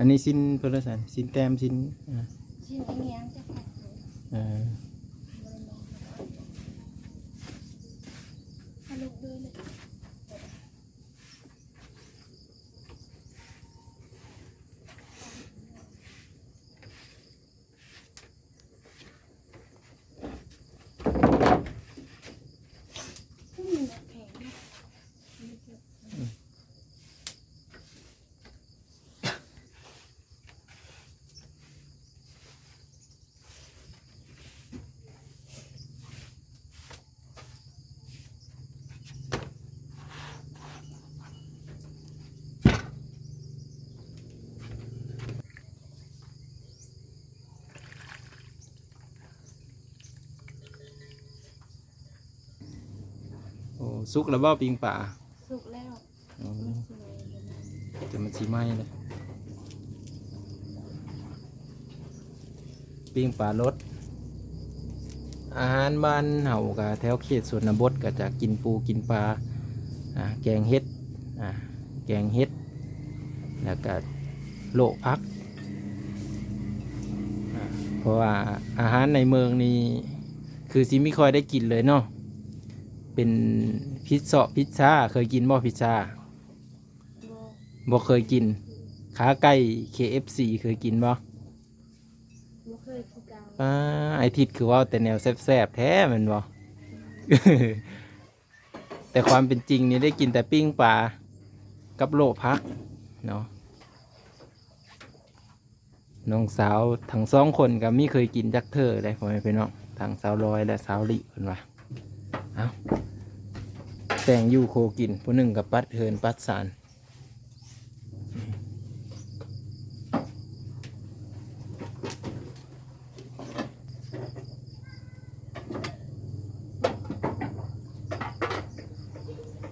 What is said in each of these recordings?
อันนี้สินเพิ่นละสันสินแต้มสินชิ้นเงี้ยจะผัดให้ลูกด้วยเลยโอ้สุกแล้วบ่ปิงป่าสุกแล้วแต่มันสิไหม้เลยปิงป่ารสอาหารบ้านเฮากะแถวเขตชนบทก็จะกินปูกินปลาแกงเห็ดแกงเห็ดแล้วก็โลพักเพราะว่าอาหารในเมืองนี่คือสิไม่ค่อยได้กินเลยเนาะเป็นพิซซ่าเคยกินบ่พิซซ่าบ่เคยกินขาไก่ KFC เคยกินบ่เคยกินกันไอทิดคือว่าแต่แนวแซ่บๆแท้แมันบ่ แต่ความเป็นจริงนี่ได้กินแต่ปิ้งปลากับโลพักเนาะน้องสาวทั้งสองคนก็มีเคยกินจักเธอได้พ่อแม่พี่น้องทั้งสาวลอยและสาวลิเพิ่นว่าเอ้าแต่งอยู่โคกินผู้หนึ่งกับปัดเฮินปัดสาร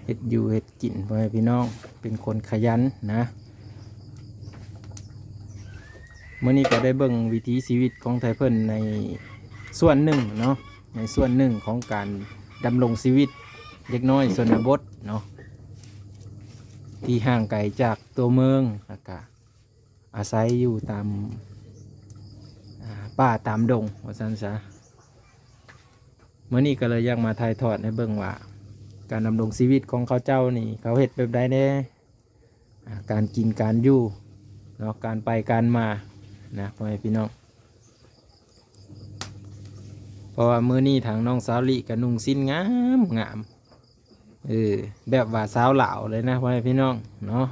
เห็ดอยู่เห็ดกินพ่อแม่พี่น้องเป็นคนขยันนะเมื่อนี้ก็ได้เบิ่งวิถีชีวิตของไทยเพิ่นในส่วนหนึ่งเนาะในส่วนหนึ่งของการดำรงชีวิตเด็กน้อยชนบทเนาะที่ห่างไกลจากตัวเมืองแล้วก็อาศัยอยู่ตามป่าตามดงว่าซั่นซะเมื่อนี้ก็เลยอยากมาถ่ายทอดให้เบิ่งว่าการดำรงชีวิตของเขาเจ้านี่เขาเฮ็ดแบบใดแน่การกินการอยู่เนาะการไปการมานะพ่อแม่พี่น้องเพราะว่ามื้อนี้ทางน้องสาวลิกับนุ่งสิ้นงามแบบว่าสาวเหล่าเลยนะพ่อแม่พี่น้องเนาะ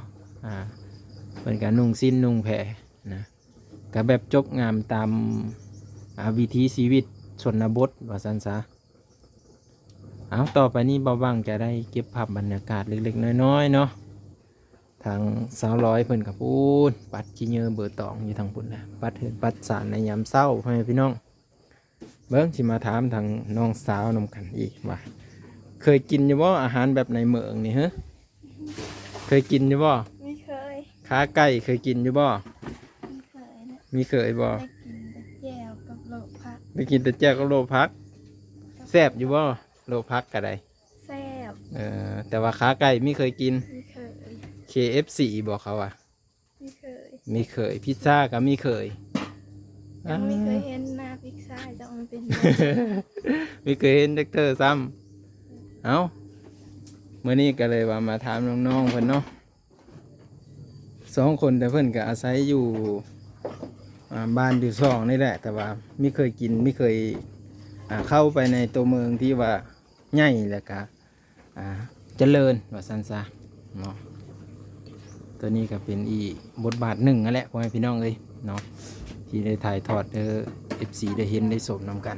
เป็นการนุ่งสิ้นนุ่งแผ่นะกับแบบจบงามตามวิถีชีวิตชนบทว่าซั่นซะเอาต่อไปนี้เบาบังจะได้เก็บภาพบรรยากาศเล็กๆน้อยๆเนาะทางสาวร้อยเพิ่นกับพูดปัดขี้เยอะเบอร์ตองอยู่ทางปุ่นนะปัดเห็นปัดสารในยามเศร้าให้พี่น้องเบิ้งที่มาถามทางน้องสาวนำกันอีกว่าเคยกินอยู่บ่อาหารแบบในเมืองนี่ฮะเคยกินอยู่บ่ไม่เคยขาไก่เคยกินอยู่บ่ไม่เคยนะมีเคยบ่ได้กินแต่แจ่วกับโลพักได้กินแต่แจ่วกับโลพักแซ่บอยู่บ่โลพักกะไดแซ่บแต่ว่าขาไก่ไม่เคยกินไม่เคย KFC บอกเขาอ่ะไม่เคยมีเคยพิซซ่าก็มีเคยยังไม่เคยเห็นหน้าพิซซ่าจะมันเป็นไม่เคยเห็นเด็กเธอซ้ำเอ้าเมื่อนี้ก็เลยว่ามาถามน้องๆเพิ่นเนาะสองคนแต่เพิ่นก็อาศัยอยู่บ้านอยู่ซ่องนี่แหละแต่ว่าไม่เคยกินไม่เคยเข้าไปในตัวเมืองที่ว่าใหญ่แล้วก็เจริญว่าซันซาเนาะตัวนี้ก็เป็นอีบทบาทหนึ่งนั่นแหละพ่อแม่พี่น้องเลยเนาะที่ได้ถ่ายทอดFC ได้เห็นได้สมนำกัน